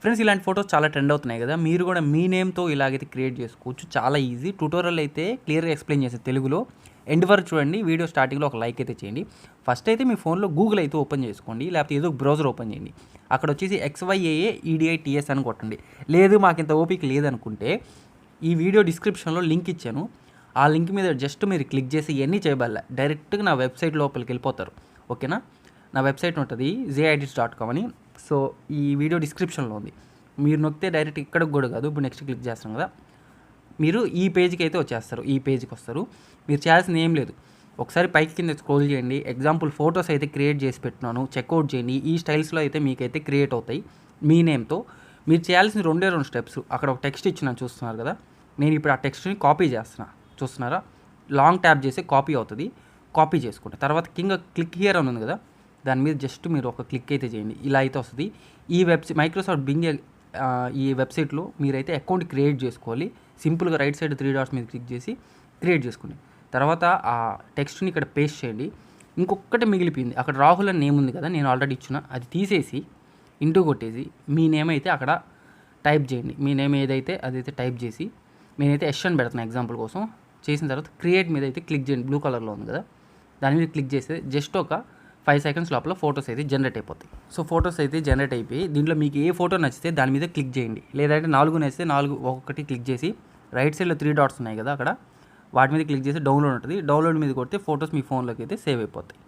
Friends ఇలాంటి photos చాలా trend అవుతున్నాయి కదా, మీరు కూడా మీ నేమ్తో ఇలాగైతే క్రియేట్ చేసుకోవచ్చు. చాలా ఈజీ. ట్యూటోరియల్ అయితే క్లియర్గా ఎక్స్ప్లెయిన్ చేసేది తెలుగులో. ఎండ్ వరకు చూడండి. వీడియో స్టార్టింగ్లో ఒక లైక్ అయితే చేయండి. ఫస్ట్ అయితే మీ ఫోన్లో గూగుల్ అయితే ఓపెన్ చేసుకోండి, లేకపోతే ఏదో బ్రౌజర్ ఓపెన్ చేయండి. అక్కడ వచ్చేసి XYAAEDITS అని కొట్టండి. లేదు మాకు ఇంత ఓపిక లేదనుకుంటే ఈ వీడియో డిస్క్రిప్షన్లో లింక్ ఇచ్చాను. ఆ లింక్ మీద జస్ట్ మీరు క్లిక్ చేసి ఇవన్నీ చేయబల్లా డైరెక్ట్గా నా వెబ్సైట్ లోపలికి వెళ్ళిపోతారు. ఓకేనా? నా వెబ్సైట్ ఉంటుంది zedits.com అని. సో ఈ వీడియో డిస్క్రిప్షన్లో ఉంది. మీరు నొక్కితే డైరెక్ట్ ఇక్కడికి కూడా కాదు, ఇప్పుడు నెక్స్ట్ క్లిక్ చేస్తాం కదా, మీరు ఈ పేజ్కి అయితే వచ్చేస్తారు. ఈ పేజ్కి వస్తారు. మీరు చేయాల్సింది ఏం లేదు, ఒకసారి పైకి కింద స్క్రోల్ చేయండి. ఎగ్జాంపుల్ ఫొటోస్ అయితే క్రియేట్ చేసి పెట్టినాను, చెక్అవుట్ చేయండి. ఈ స్టైల్స్లో అయితే మీకైతే క్రియేట్ అవుతాయి మీ నేమ్తో. మీరు చేయాల్సిన రెండే స్టెప్స్. అక్కడ ఒక టెక్స్ట్ ఇచ్చిన చూస్తున్నారు కదా, నేను ఇప్పుడు ఆ టెక్స్ట్ని కాపీ చేస్తున్నా. చూస్తున్నారా? లాంగ్ ట్యాప్ చేసి కాపీ అవుతుంది. కాపీ చేసుకుంటే తర్వాత కింద క్లిక్ హియర్ అని ఉంది కదా, దాని మీద జస్ట్ మీరు ఒక క్లిక్ అయితే చేయండి. ఇలా అయితే వస్తుంది. ఈ మైక్రోసాఫ్ట్ బింగ్ ఈ వెబ్సైట్లో మీరైతే అకౌంట్ క్రియేట్ చేసుకోవాలి. సింపుల్గా రైట్ సైడ్ 3 డాట్స్ మీద క్లిక్ చేసి క్రియేట్ చేసుకోండి. తర్వాత ఆ టెక్స్ట్ని ఇక్కడ పేస్ట్ చేయండి. ఇంకొకటి మిగిలిపోయింది, అక్కడ రాహుల్ అని నేమ్ ఉంది కదా, నేను ఆల్రెడీ ఇచ్చిన, అది తీసేసి ఇంటూ కొట్టేసి మీ నేమ్ అయితే అక్కడ టైప్ చేయండి. మీ నేమ్ ఏదైతే అదైతే టైప్ చేసి, నేనైతే యష్ అని పెడుతున్నాను ఎగ్జాంపుల్ కోసం. చేసిన తర్వాత క్రియేట్ మీద అయితే క్లిక్ చేయండి. బ్లూ కలర్లో ఉంది కదా, దాని మీద క్లిక్ చేస్తే జస్ట్ ఒక 5 సెకండ్స్ లోపల ఫొటోస్ అయితే జనరేట్ అయిపోతాయి. సో ఫొటోస్ అయితే జనరేట్ అయిపోయి దీంట్లో మీకు ఏ ఫోటో నచ్చితే దాని మీద క్లిక్ చేయండి. లేదంటే 4 నచ్చితే 4 ఒక్కొక్కటి క్లిక్ చేసి రైట్ సైడ్లో 3 డాట్స్ ఉన్నాయి కదా, అక్కడ వాటి మీద క్లిక్ చేసి డౌన్లోడ్ ఉంటుంది. డౌన్లోడ్ మీద కొడితే ఫొటోస్ మీ ఫోన్లోకి అయితే సేవ్ అయిపోతాయి.